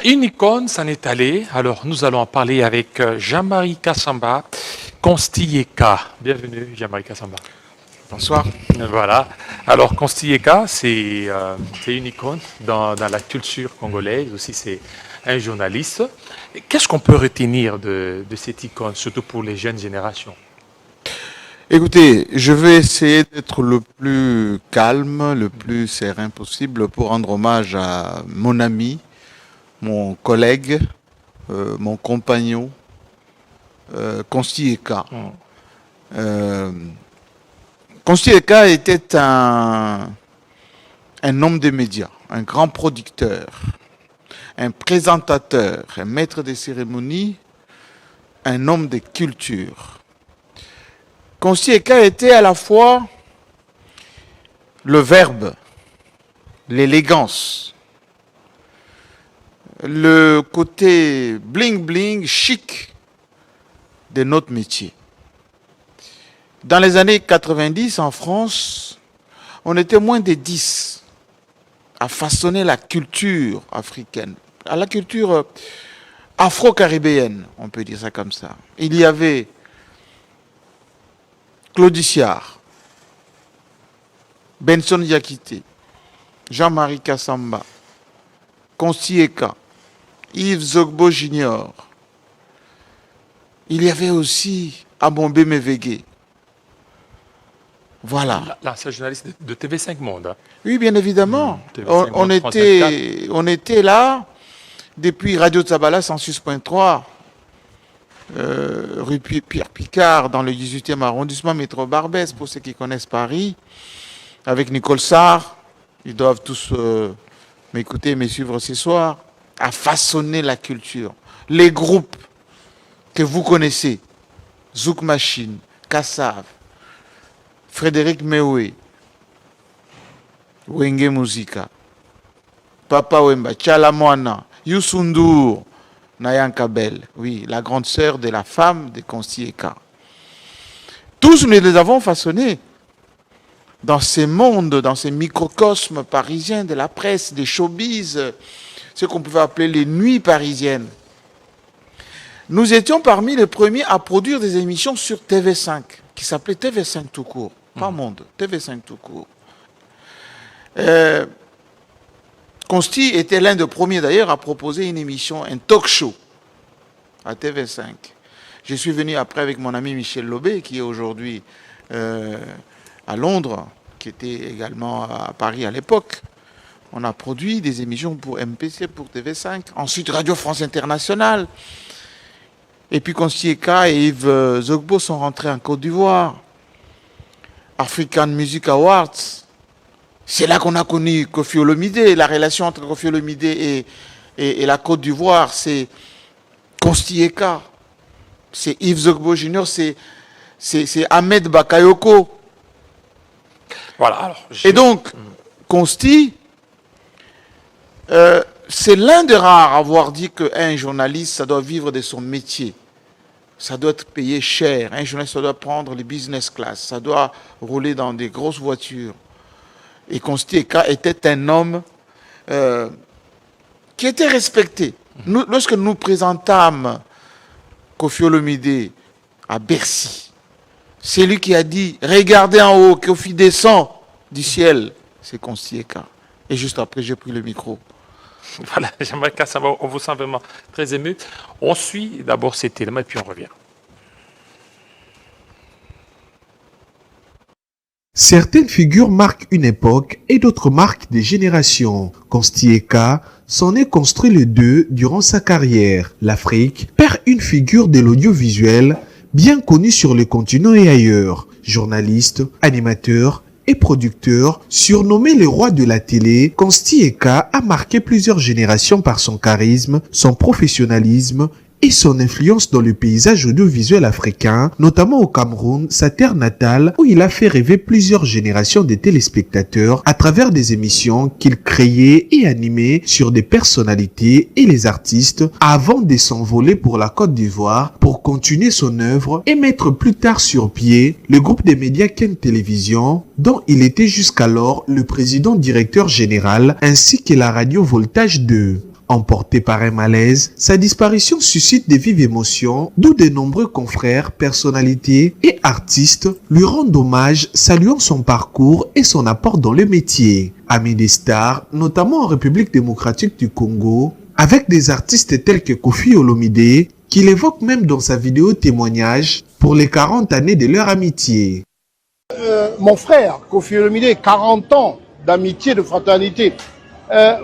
Une icône s'en est allée. Alors, nous allons en parler avec Jean-Marie Kassamba, Constilleka. Bienvenue, Jean-Marie Kassamba. Bonsoir. Voilà. Alors, Constilleka, c'est une icône dans la culture congolaise. Aussi, c'est un journaliste. Qu'est-ce qu'on peut retenir de cette icône, surtout pour les jeunes générations? Écoutez, je vais essayer d'être le plus calme, le plus serein possible pour rendre hommage à mon ami, mon collègue, mon compagnon, Constilleka. Constilleka était un homme des médias, un grand producteur, un présentateur, un maître des cérémonies, un homme de culture. Constilleka était à la fois le verbe, l'élégance, le côté bling-bling, chic de notre métier. Dans les années 90, en France, on était moins de 10 à façonner la culture africaine, à la culture afro-caribéenne, on peut dire ça comme ça. Il y avait Claude Siard, Benson Diakité, Jean-Marie Kassamba, Constilleka, Yves Zogbo Junior. Il y avait aussi Abombé Mevegué. Voilà. L'ancien journaliste de TV5 Monde. Hein. Oui, bien évidemment. TV5 On était là depuis Radio Tzabala 106.3, rue Pierre Picard, dans le 18e arrondissement, métro Barbès, pour ceux qui connaissent Paris, avec Nicole Sarr. Ils doivent tous m'écouter et me suivre ce soir, à façonner la culture. Les groupes que vous connaissez, Zouk Machine, Kassav, Frédéric Mewé, Wenge Musica, Papa Wemba, Tchalamwana, Youssou N'Dour, Nayan Kabel, oui, la grande sœur de la femme de Constilleka. Tous nous les avons façonnés dans ces mondes, dans ces microcosmes parisiens de la presse, des showbiz, ce qu'on pouvait appeler les nuits parisiennes. Nous étions parmi les premiers à produire des émissions sur TV5, qui s'appelait TV5 tout court, pas Monde, TV5 tout court. Consti était l'un des premiers d'ailleurs à proposer une émission, un talk show à TV5. Je suis venu après avec mon ami Michel Lobé, qui est aujourd'hui à Londres, qui était également à Paris à l'époque. On a produit des émissions pour MPC, pour TV5, ensuite Radio France Internationale. Et puis Constilleka et Yves Zogbo sont rentrés en Côte d'Ivoire. African Music Awards. C'est là qu'on a connu Koffi Olomide. La relation entre Koffi Olomide et la Côte d'Ivoire, c'est Constilleka. C'est Yves Zogbo Junior, c'est Ahmed Bakayoko. Voilà. Alors, et donc, Consti, c'est l'un des rares à avoir dit qu'un journaliste, ça doit vivre de son métier. Ça doit être payé cher. Un journaliste, ça doit prendre les business class. Ça doit rouler dans des grosses voitures. Et Constilleka était un homme qui était respecté. Lorsque nous présentâmes Koffi Olomide à Bercy, c'est lui qui a dit « Regardez en haut, Koffi descend du ciel ». C'est Constilleka. Et juste après, j'ai pris le micro. Voilà, j'aimerais qu'à savoir, on vous sent vraiment très ému. On suit d'abord cet élément et puis on revient. Certaines figures marquent une époque et d'autres marquent des générations. Constilleka s'en est construit les deux durant sa carrière. L'Afrique perd une figure de l'audiovisuel bien connue sur le continent et ailleurs. Journaliste, animateur et producteur, surnommé le roi de la télé, Constilleka a marqué plusieurs générations par son charisme, son professionnalisme et son influence dans le paysage audiovisuel africain, notamment au Cameroun, sa terre natale, où il a fait rêver plusieurs générations de téléspectateurs à travers des émissions qu'il créait et animait sur des personnalités et les artistes avant de s'envoler pour la Côte d'Ivoire pour continuer son œuvre et mettre plus tard sur pied le groupe des médias Ken Télévision, dont il était jusqu'alors le président directeur général, ainsi que la radio Voltage 2. Emporté par un malaise, sa disparition suscite de vives émotions, d'où de nombreux confrères, personnalités et artistes lui rendent hommage, saluant son parcours et son apport dans le métier. Ami des stars, notamment en République démocratique du Congo, avec des artistes tels que Koffi Olomide, qu'il évoque même dans sa vidéo témoignage pour les 40 années de leur amitié. Mon frère, Koffi Olomide, 40 ans d'amitié, de fraternité.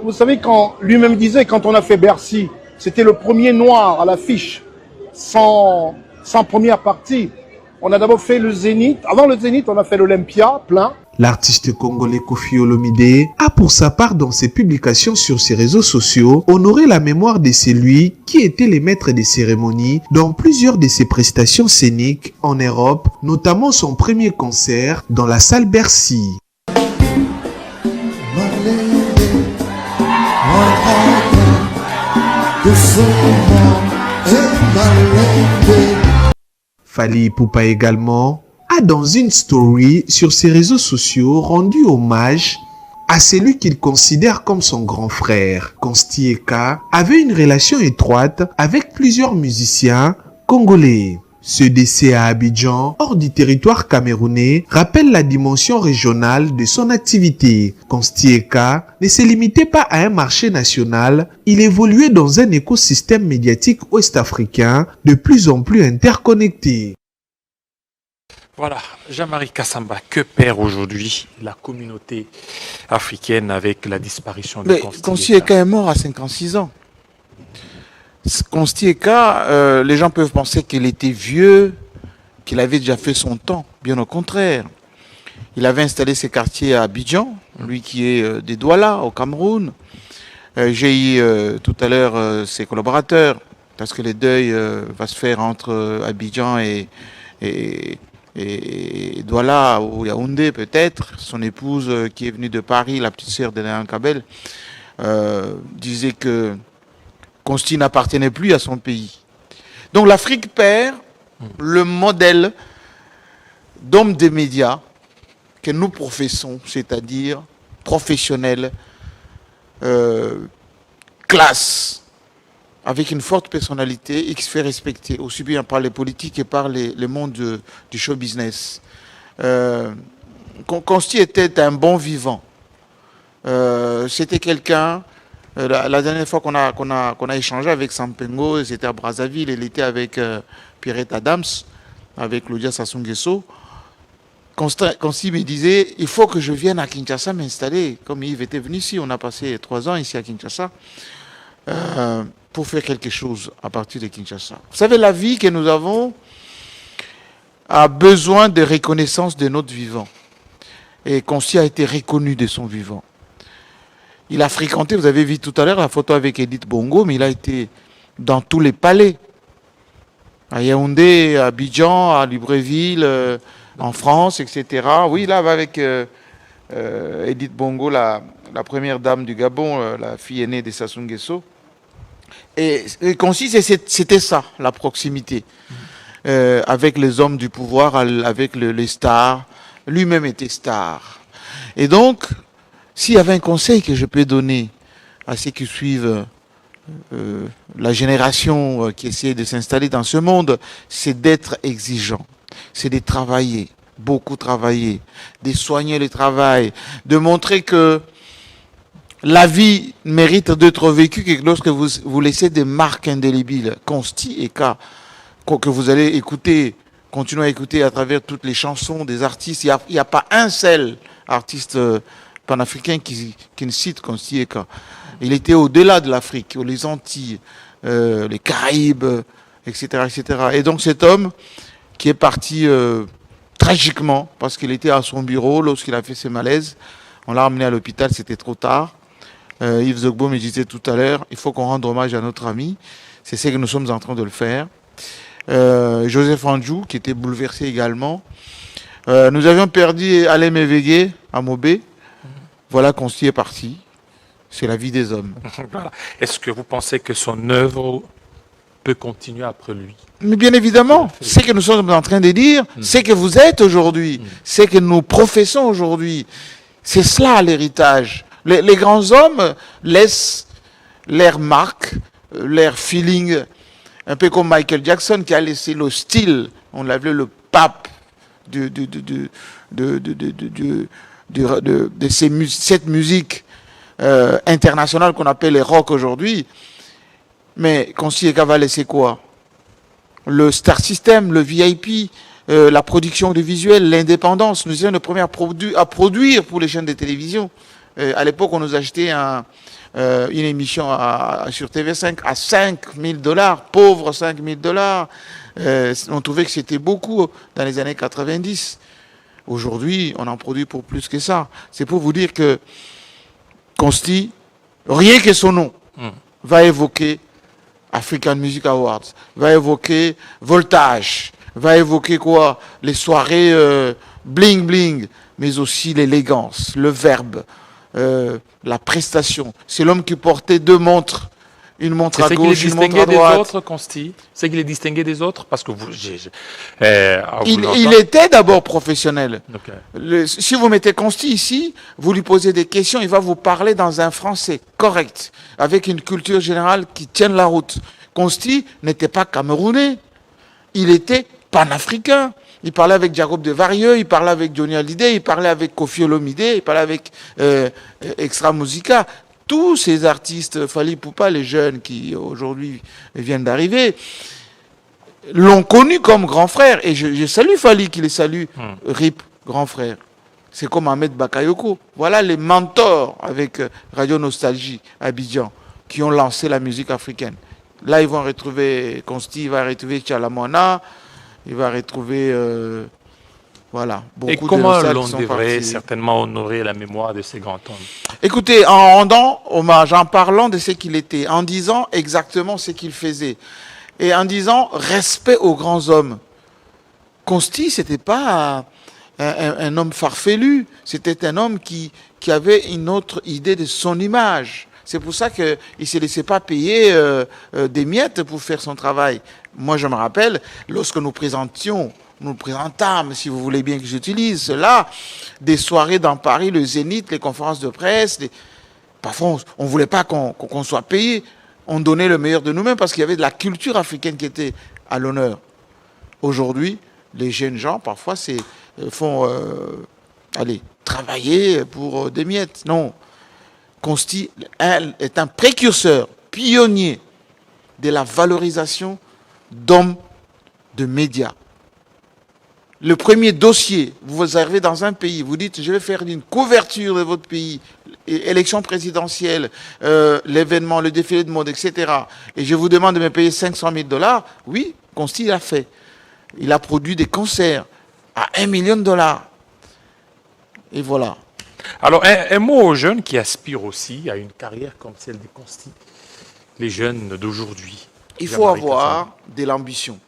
Vous savez, quand lui-même disait, quand on a fait Bercy, c'était le premier noir à l'affiche, sans première partie. On a d'abord fait le Zénith. Avant le Zénith, on a fait l'Olympia, plein. L'artiste congolais Koffi Olomide a pour sa part dans ses publications sur ses réseaux sociaux honoré la mémoire de celui qui était le maître des cérémonies dans plusieurs de ses prestations scéniques en Europe, notamment son premier concert dans la salle Bercy. Fally Ipupa également a dans une story sur ses réseaux sociaux rendu hommage à celui qu'il considère comme son grand frère. Consti Eka avait une relation étroite avec plusieurs musiciens congolais. Ce décès à Abidjan, hors du territoire camerounais, rappelle la dimension régionale de son activité. Consti Eka ne se limitait pas à un marché national, il évoluait dans un écosystème médiatique ouest-africain de plus en plus interconnecté. Voilà, Jean-Marie Kassamba, que perd aujourd'hui la communauté africaine avec la disparition de Consti Eka est mort à 56 ans. Consti Eka, les gens peuvent penser qu'il était vieux, qu'il avait déjà fait son temps. Bien au contraire. Il avait installé ses quartiers à Abidjan, lui qui est des Douala, au Cameroun. J'ai eu tout à l'heure ses collaborateurs, parce que le deuil va se faire entre Abidjan et Douala ou Yaoundé peut-être. Son épouse qui est venue de Paris, la petite sœur de Léon Kabel, disait que Consti n'appartenait plus à son pays. Donc l'Afrique perd le modèle d'homme des médias que nous professons, c'est-à-dire professionnel, classe, avec une forte personnalité et qui se fait respecter aussi bien par les politiques que par le monde du show business. Consti était un bon vivant. C'était quelqu'un... La dernière fois qu'on a échangé avec Sampengo, c'était à Brazzaville, il était avec Pierrette Adams, avec Claudia Sassou Nguesso. Consti me disait, il faut que je vienne à Kinshasa m'installer. Comme Yves était venu ici, on a passé 3 ans ici à Kinshasa, pour faire quelque chose à partir de Kinshasa. Vous savez, la vie que nous avons a besoin de reconnaissance de notre vivant. Et Consti a été reconnu de son vivant. Il a fréquenté, vous avez vu tout à l'heure la photo avec Edith Bongo, mais il a été dans tous les palais. À Yaoundé, à Abidjan, à Libreville, en France, etc. Oui, là, avec Edith Bongo, la première dame du Gabon, la fille aînée de Sassou Nguesso. Et Consti, c'était ça, la proximité. Avec les hommes du pouvoir, avec les stars. Lui-même était star. Et donc... S'il y avait un conseil que je peux donner à ceux qui suivent la génération qui essaie de s'installer dans ce monde, c'est d'être exigeant, c'est de travailler, beaucoup travailler, de soigner le travail, de montrer que la vie mérite d'être vécue que lorsque vous laissez des marques indélébiles. Consti Eka, que vous allez écouter, continuer à écouter à travers toutes les chansons des artistes. Il n'y a pas un seul artiste panafricain qui ne cite Consti Eka. Il était au-delà de l'Afrique, les Antilles, les Caraïbes, etc., etc. Et donc cet homme qui est parti tragiquement, parce qu'il était à son bureau lorsqu'il a fait ses malaises, on l'a ramené à l'hôpital, c'était trop tard. Yves Zogbo me disait tout à l'heure, il faut qu'on rende hommage à notre ami. C'est ce que nous sommes en train de le faire. Joseph Andjou, qui était bouleversé également. Nous avions perdu Alain Mévégué à Mobé. Voilà, Consti est parti. C'est la vie des hommes. Voilà. Est-ce que vous pensez que son œuvre peut continuer après lui? Mais bien évidemment, c'est que nous sommes en train de dire, c'est que vous êtes aujourd'hui, c'est que nous professons aujourd'hui. C'est cela l'héritage. Les grands hommes laissent l'air marque, l'air feeling, un peu comme Michael Jackson qui a laissé le style, on l'appelait le pape de cette musique internationale qu'on appelle les rock aujourd'hui. Mais Konsti Eka va laisser quoi? Le Star System, le VIP, la production audiovisuelle, l'indépendance. Nous étions les premiers à produire pour les chaînes de télévision. À l'époque, on nous achetait une émission sur TV5 à $5 000, pauvres $5 000. On trouvait que c'était beaucoup dans les années 90. Aujourd'hui, on en produit pour plus que ça. C'est pour vous dire que Konsti, rien que son nom, va évoquer African Music Awards, va évoquer Voltage, va évoquer quoi? Les soirées bling bling, mais aussi l'élégance, le verbe, la prestation. C'est l'homme qui portait deux montres. Une montre à gauche, une montre à droite. C'est qu'il est distingué des autres, Konsti. C'est qu'il est distingué des autres parce que il était d'abord professionnel. Okay. Si vous mettez Konsti ici, vous lui posez des questions, il va vous parler dans un français correct, avec une culture générale qui tienne la route. Konsti n'était pas camerounais, il était panafricain. Il parlait avec Jacob de Varieux, il parlait avec Johnny Hallyday, il parlait avec Koffi Olomide, il parlait avec Extra Musica. Tous ces artistes, Fally Ipupa, les jeunes qui aujourd'hui viennent d'arriver, l'ont connu comme grand frère. Et je salue Fally, qui les salue, RIP, grand frère. C'est comme Ahmed Bakayoko. Voilà les mentors avec Radio Nostalgie, Abidjan, qui ont lancé la musique africaine. Là, ils vont retrouver Konsti, il va retrouver Tchalamona, il va retrouver... Voilà, et comment l'on devrait certainement honorer la mémoire de ces grands hommes? Écoutez, en rendant hommage, en parlant de ce qu'il était, en disant exactement ce qu'il faisait, et en disant respect aux grands hommes. Konsti, ce n'était pas un homme farfelu, c'était un homme qui avait une autre idée de son image. C'est pour ça qu'il ne se laissait pas payer des miettes pour faire son travail. Moi, je me rappelle, lorsque nous présentâmes, si vous voulez bien que j'utilise cela, des soirées dans Paris, le Zénith, les conférences de presse. Parfois, on ne voulait pas qu'on soit payé. On donnait le meilleur de nous-mêmes parce qu'il y avait de la culture africaine qui était à l'honneur. Aujourd'hui, les jeunes gens, parfois, font travailler pour des miettes. Non. Konsti est un précurseur, pionnier de la valorisation d'hommes de médias. Le premier dossier, vous arrivez dans un pays, vous dites, je vais faire une couverture de votre pays, élection présidentielle, l'événement, le défilé de mode, etc. Et je vous demande de me payer $500 000. Oui, Konsti l'a fait. Il a produit des concerts à $1 million. Et voilà. Alors, un mot aux jeunes qui aspirent aussi à une carrière comme celle de Konsti, les jeunes d'aujourd'hui. Il faut avoir de l'ambition.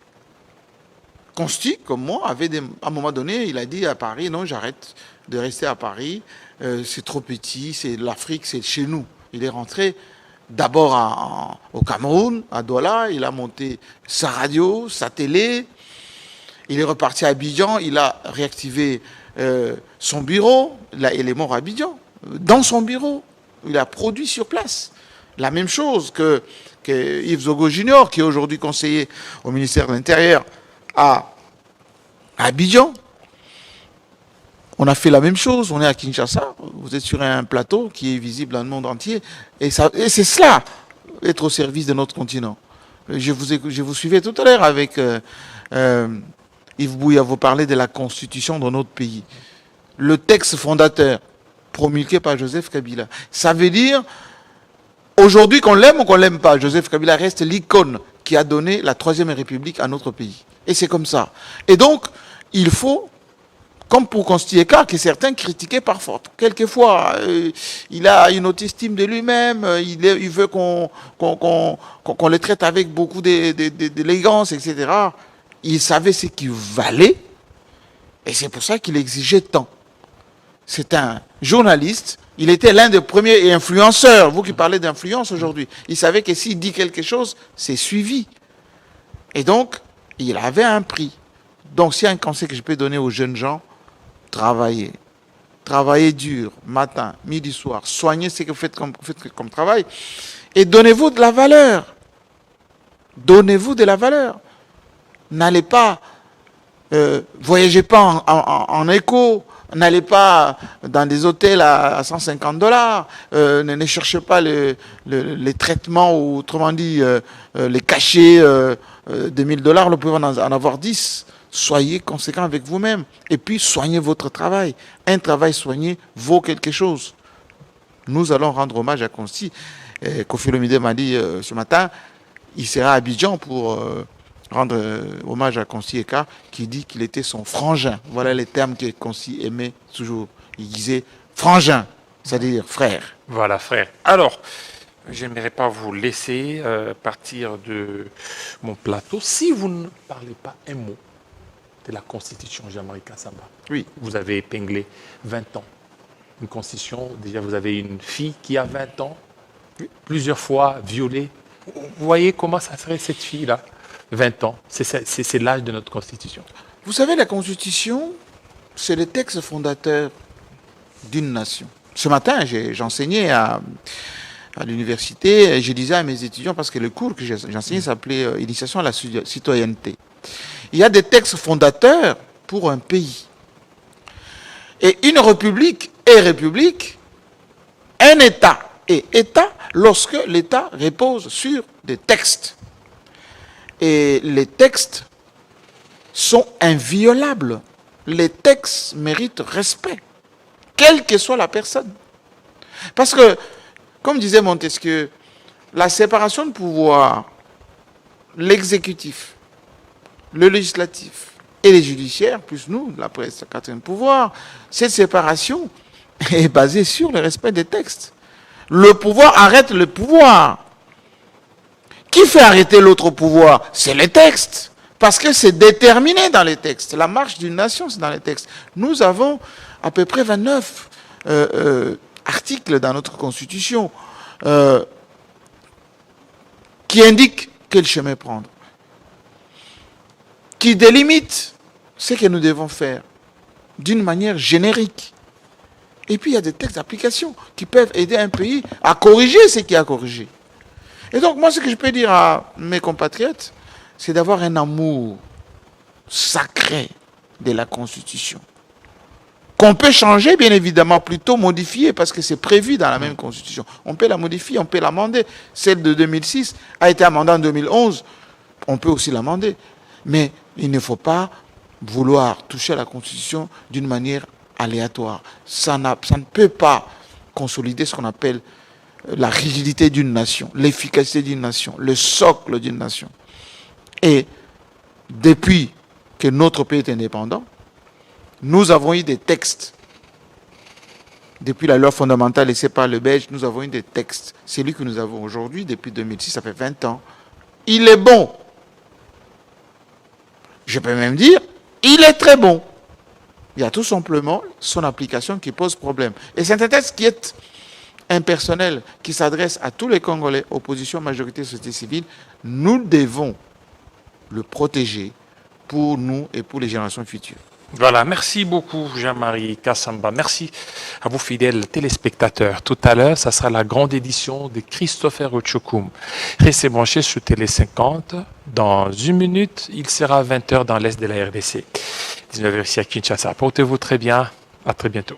Konsti, comme moi, à un moment donné, il a dit à Paris, non, j'arrête de rester à Paris, c'est trop petit, c'est l'Afrique, c'est chez nous. Il est rentré d'abord au Cameroun, à Douala, il a monté sa radio, sa télé, il est reparti à Abidjan, il a réactivé son bureau, il est mort à Abidjan, dans son bureau, il a produit sur place. La même chose que Yves Zogo Junior, qui est aujourd'hui conseiller au ministère de l'Intérieur, à Abidjan. On a fait la même chose, on est à Kinshasa, vous êtes sur un plateau qui est visible dans le monde entier, et c'est cela, être au service de notre continent. Je vous suivais tout à l'heure avec Yves Bouya, vous parlez de la constitution de notre pays. Le texte fondateur, promulgué par Joseph Kabila, ça veut dire, aujourd'hui qu'on l'aime ou qu'on l'aime pas, Joseph Kabila reste l'icône qui a donné la Troisième République à notre pays. Et c'est comme ça. Et donc, il faut, comme pour Konsti Eka, que certains critiquaient parfois. Quelquefois, il a une haute estime de lui-même, il veut qu'on le traite avec beaucoup d'élégance, etc. Il savait ce qu'il valait, et c'est pour ça qu'il exigeait tant. C'est un journaliste, il était l'un des premiers influenceurs, vous qui parlez d'influence aujourd'hui. Il savait que s'il dit quelque chose, c'est suivi. Et donc, il avait un prix. Donc, s'il y a un conseil que je peux donner aux jeunes gens, travaillez. Travaillez dur, matin, midi, soir. Soignez ce que vous faites comme travail. Et donnez-vous de la valeur. Donnez-vous de la valeur. N'allez pas, voyagez pas en éco, n'allez pas dans des hôtels à $150, ne cherchez pas les traitements, ou autrement dit, les cachets de $1000, vous pouvez en avoir 10. Soyez conséquent avec vous-même. Et puis, soignez votre travail. Un travail soigné vaut quelque chose. Nous allons rendre hommage à Consti. Kofi Olomide m'a dit ce matin, il sera à Abidjan pour rendre hommage à Consti Eka, qui dit qu'il était son frangin. Voilà les termes que Consti aimait toujours. Il disait frangin, c'est-à-dire frère. Voilà, frère. Alors, j'aimerais pas vous laisser partir de mon plateau si vous ne parlez pas un mot de la Constitution Jean-Marie Kassamba. Oui. Vous avez épinglé 20 ans. Une Constitution, déjà vous avez une fille qui a 20 ans, plusieurs fois violée. Vous voyez comment ça serait cette fille-là, 20 ans. C'est l'âge de notre Constitution. Vous savez, la Constitution, c'est le texte fondateur d'une nation. Ce matin, j'enseignais à l'université, et je disais à mes étudiants, parce que le cours que j'enseignais s'appelait Initiation à la citoyenneté. Il y a des textes fondateurs pour un pays. Et une république est république, un État est État lorsque l'État repose sur des textes. Et les textes sont inviolables. Les textes méritent respect, quelle que soit la personne. Parce que, comme disait Montesquieu, la séparation de pouvoir, l'exécutif, le législatif et les judiciaires, plus nous, la presse, le quatrième pouvoir, cette séparation est basée sur le respect des textes. Le pouvoir arrête le pouvoir. Qui fait arrêter l'autre pouvoir? C'est les textes. Parce que c'est déterminé dans les textes. La marche d'une nation, c'est dans les textes. Nous avons à peu près 29 articles dans notre Constitution qui indiquent quel chemin prendre, qui délimitent ce que nous devons faire d'une manière générique. Et puis il y a des textes d'application qui peuvent aider un pays à corriger ce qui a corrigé. Et donc moi, ce que je peux dire à mes compatriotes, c'est d'avoir un amour sacré de la Constitution. Qu'on peut changer, bien évidemment, plutôt modifier, parce que c'est prévu dans la même Constitution. On peut la modifier, on peut l'amender. Celle de 2006 a été amendée en 2011. On peut aussi l'amender. Mais il ne faut pas vouloir toucher à la Constitution d'une manière aléatoire. Ça ne peut pas consolider ce qu'on appelle la rigidité d'une nation, l'efficacité d'une nation, le socle d'une nation. Et depuis que notre pays est indépendant, nous avons eu des textes. Depuis la loi fondamentale laissée par le Belge, nous avons eu des textes. Celui que nous avons aujourd'hui, depuis 2006, ça fait 20 ans. Il est bon. Je peux même dire, il est très bon. Il y a tout simplement son application qui pose problème. Et c'est un texte qui est impersonnel, qui s'adresse à tous les Congolais, opposition, majorité, société civile. Nous devons le protéger pour nous et pour les générations futures. Voilà, merci beaucoup Jean-Marie Kassamba. Merci à vous fidèles téléspectateurs. Tout à l'heure, ça sera la grande édition de Christopher Ochokoum. Restez branchés sur Télé 50. Dans une minute, il sera 20h dans l'est de la RDC. 19h ici à Kinshasa. Portez-vous très bien. À très bientôt.